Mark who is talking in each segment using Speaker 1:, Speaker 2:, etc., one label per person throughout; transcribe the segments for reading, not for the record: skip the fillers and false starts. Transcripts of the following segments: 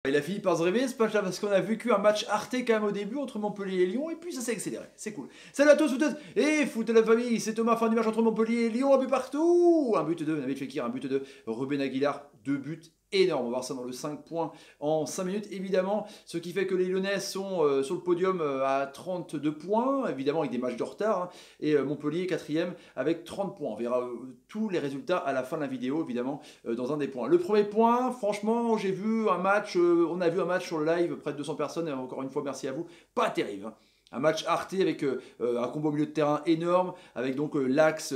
Speaker 1: Il a fini par se réveiller ce match-là parce qu'on a vécu un match arté quand même au début entre Montpellier et Lyon et puis ça s'est accéléré, c'est cool. Salut à tous, toutes et foot de la famille, c'est Thomas, fin du match entre Montpellier et Lyon, un but partout, un but de Nabil Fekir, un but de Ruben Aguilar, deux buts énormes, on va voir ça dans le 5 points en 5 minutes évidemment, ce qui fait que les Lyonnais sont sur le podium à 32 points, évidemment avec des matchs de retard, hein, et Montpellier quatrième avec 30 points, on verra tous les résultats à la fin de la vidéo évidemment dans un des points. Le premier point, franchement j'ai vu un match, on a vu un match sur le live, près de 200 personnes, et encore une fois merci à vous, pas terrible, hein. Un match arté avec un combo au milieu de terrain énorme, avec donc l'axe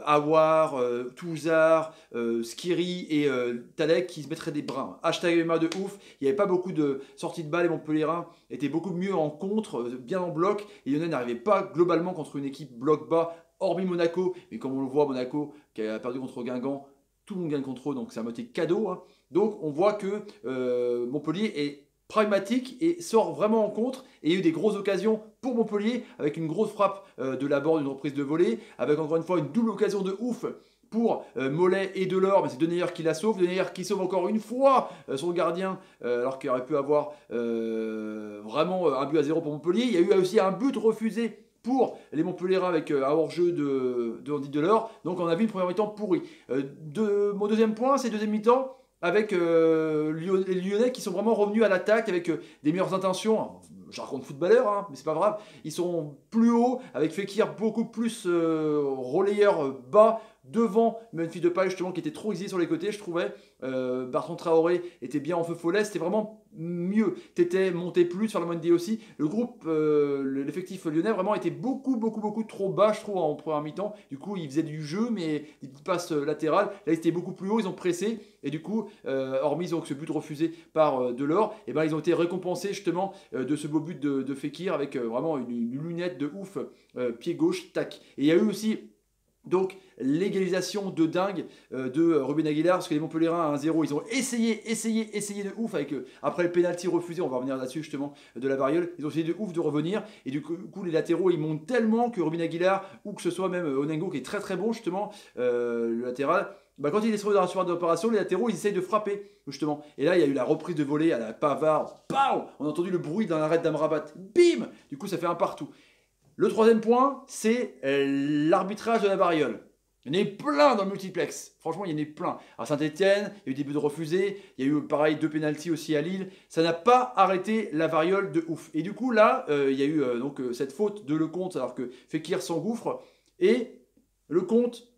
Speaker 1: Awar, Touzard, Skiri et Talek qui se mettraient des brins. Hashtag MMA de ouf, il n'y avait pas beaucoup de sorties de balles et Montpellierin était beaucoup mieux en contre, bien en bloc, et Lyonnais n'arrivait pas globalement contre une équipe bloc bas, hormis Monaco, mais comme on le voit, Monaco qui a perdu contre Guingamp, tout le monde gagne contre eux, donc c'est un moitié cadeau, hein. Donc on voit que Montpellier est pragmatique et sort vraiment en contre. Et il y a eu des grosses occasions pour Montpellier avec une grosse frappe de Laborde, une reprise de volée, avec encore une fois une double occasion de ouf pour Mollet et Delors, mais c'est Denayer qui la sauve. Denayer qui sauve encore une fois son gardien, alors qu'il aurait pu avoir vraiment un but à 0 pour Montpellier. Il y a eu aussi un but refusé pour les Montpellierins avec un hors-jeu de Andy Delors. Donc on a vu une première mi-temps pourrie. Mon deuxième point, c'est deuxième mi-temps avec les Lyonnais qui sont vraiment revenus à l'attaque avec des meilleures intentions. Je raconte footballeur, hein, mais c'est pas grave. Ils sont plus hauts, avec Fekir beaucoup plus relayeur bas, devant Memphis Depay justement qui était trop exilé sur les côtés, je trouvais. Bertrand Traoré était bien en feu follet, c'était vraiment mieux. Tété montait plus sur la Monday aussi. Le groupe, l'effectif lyonnais vraiment était beaucoup trop bas, je trouve, en première mi-temps. Du coup, ils faisaient du jeu, mais des petites passes latérales. Là, ils étaient beaucoup plus haut, ils ont pressé. Et du coup, hormis donc ce but refusé par Delors, et ben, ils ont été récompensés justement de ce beau but de Fekir avec vraiment une lunette de ouf, pied gauche, tac. Et il y a eu aussi donc l'égalisation de dingue de Ruben Aguilar, parce que les Montpellierins à 1-0, ils ont essayé de ouf avec après le pénalty refusé, on va revenir là-dessus justement, de la variole, ils ont essayé de ouf de revenir, et du coup les latéraux ils montent tellement que Ruben Aguilar, ou que ce soit même Onengo qui est très bon justement, le latéral, bah, quand il est sur dans la surface d'opération, les latéraux ils essayent de frapper justement. Et là il y a eu la reprise de volée à la Pavard, pow, on a entendu le bruit dans l'arrêt d'Amrabat, bim, du coup ça fait un partout. Le troisième point, c'est l'arbitrage de la variole. Il y en a eu plein dans le multiplex. Franchement, il y en a eu plein. À Saint-Etienne, il y a eu des buts de refusés. Il y a eu pareil 2 pénaltys aussi à Lille. Ça n'a pas arrêté la variole de ouf. Et du coup, là, il y a eu donc cette faute de Lecomte alors que Fekir s'engouffre. Et Lecomte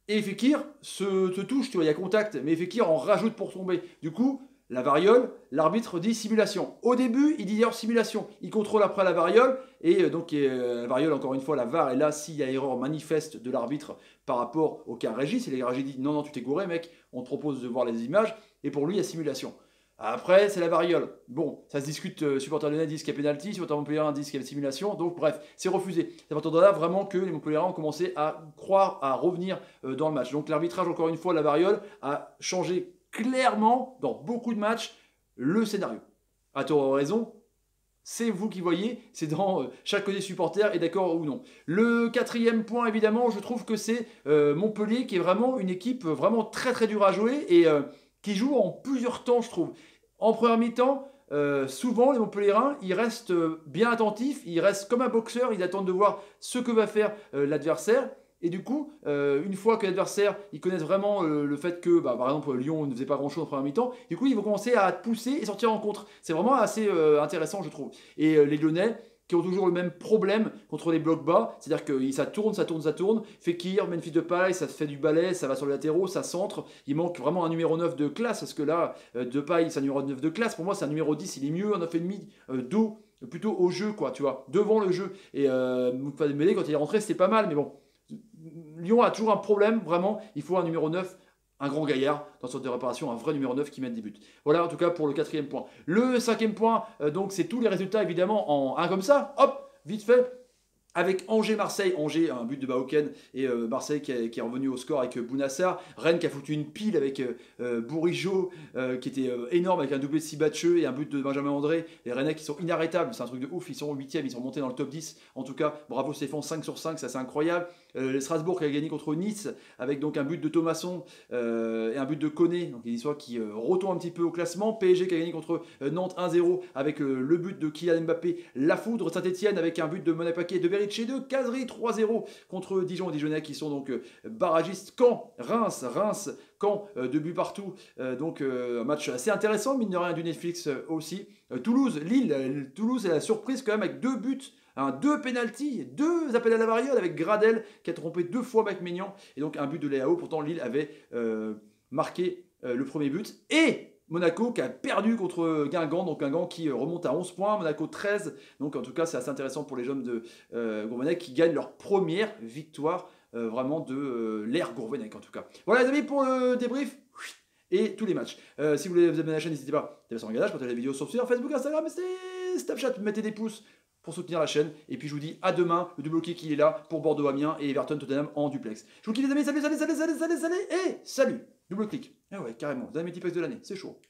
Speaker 1: et Fekir se touchent. Tu vois, il y a contact. Mais Fekir en rajoute pour tomber. Du coup, la variole, l'arbitre dit simulation. Au début, il dit d'ailleurs simulation. Il contrôle après la variole. Et donc, la variole, encore une fois, la VAR est là s'il y a erreur manifeste de l'arbitre par rapport au cas Régis. Et les Régis dit non, tu t'es gouré, mec, on te propose de voir les images. Et pour lui, il y a simulation. Après, c'est la variole. Bon, ça se discute, supporters lyonnais disent qu'il y a pénalty, supporters montpelliérains disent qu'il y a simulation. Donc, bref, c'est refusé. C'est à partir de là vraiment que les montpelliérains ont commencé à croire, à revenir dans le match. Donc, l'arbitrage, encore une fois, la variole, a changé clairement, dans beaucoup de matchs, le scénario. À tort ou raison, c'est vous qui voyez, c'est dans chaque côté supporter, est d'accord ou non. Le quatrième point, évidemment, je trouve que c'est Montpellier, qui est vraiment une équipe vraiment très dure à jouer et qui joue en plusieurs temps, je trouve. En première mi-temps, souvent les Montpelliérains, ils restent bien attentifs, ils restent comme un boxeur, ils attendent de voir ce que va faire l'adversaire. Et du coup, une fois que l'adversaire, ils connaissent vraiment le fait que, bah, par exemple, Lyon ne faisait pas grand-chose en première mi-temps, du coup, ils vont commencer à pousser et sortir en contre. C'est vraiment assez intéressant, je trouve. Et les Lyonnais, qui ont toujours le même problème contre les blocs bas, c'est-à-dire que ça tourne. Fekir, Memphis Depay, ça fait du balai, ça va sur les latéraux, ça centre. Il manque vraiment un numéro 9 de classe, parce que là, Depay, c'est un numéro 9 de classe. Pour moi, c'est un numéro 10, il est mieux, un 9,5 dos, plutôt au jeu, quoi, tu vois, devant le jeu. Et Mêlé, quand il est rentré, c'était pas mal, mais bon. Lyon a toujours un problème, vraiment. Il faut un numéro 9, un grand gaillard, dans sorte de réparation, un vrai numéro 9 qui mette des buts. Voilà en tout cas pour le quatrième point. Le cinquième point, donc c'est tous les résultats évidemment en un comme ça, hop, vite fait. Avec Angers-Marseille, Angers un but de Baoken et Marseille qui est revenu au score avec Bounassar. Rennes qui a foutu une pile avec Bourigeaud qui était énorme avec un doublé de Sibatcheux et un but de Benjamin André. Les Rennais qui sont inarrêtables, c'est un truc de ouf, ils sont 8e, ils sont montés dans le top 10. En tout cas, bravo Stéphane, 5 sur 5, ça c'est incroyable. Strasbourg qui a gagné contre Nice avec donc un but de Thomasson et un but de Koné, donc une histoire qui retourne un petit peu au classement. PSG qui a gagné contre Nantes 1-0 avec le but de Kylian Mbappé, la foudre. Saint-Etienne avec un but de Monapaquet de chez deux, Casery 3-0 contre Dijon, les Dijonais qui sont donc barragistes. Caen, Reims, Caen, 2 buts partout, donc un match assez intéressant, mine de rien, du Netflix aussi. Toulouse, Lille, Toulouse est la surprise quand même avec 2 buts, 2 pénaltys, 2 appels à la variole avec Gradel qui a trompé 2 fois Maignan et donc un but de Léao. Pourtant Lille avait marqué le premier but et Monaco qui a perdu contre Guingamp, donc Guingamp qui remonte à 11 points, Monaco 13, donc en tout cas c'est assez intéressant pour les jeunes de Gourvenec qui gagnent leur première victoire vraiment de l'ère Gourvenec en tout cas. Voilà les amis pour le débrief et tous les matchs. Si vous voulez vous abonner à la chaîne, n'hésitez pas à laisser un pour les vidéos sur Twitter, Facebook, Instagram, et Snapchat, mettez des pouces pour soutenir la chaîne. Et puis je vous dis à demain, le double kick il est là pour Bordeaux-Amiens et Everton-Tottenham en duplex. Je vous kiffe les amis, salut, et salut, double clic. Ah ouais, carrément, vous avez mes 10 packs de l'année, c'est chaud.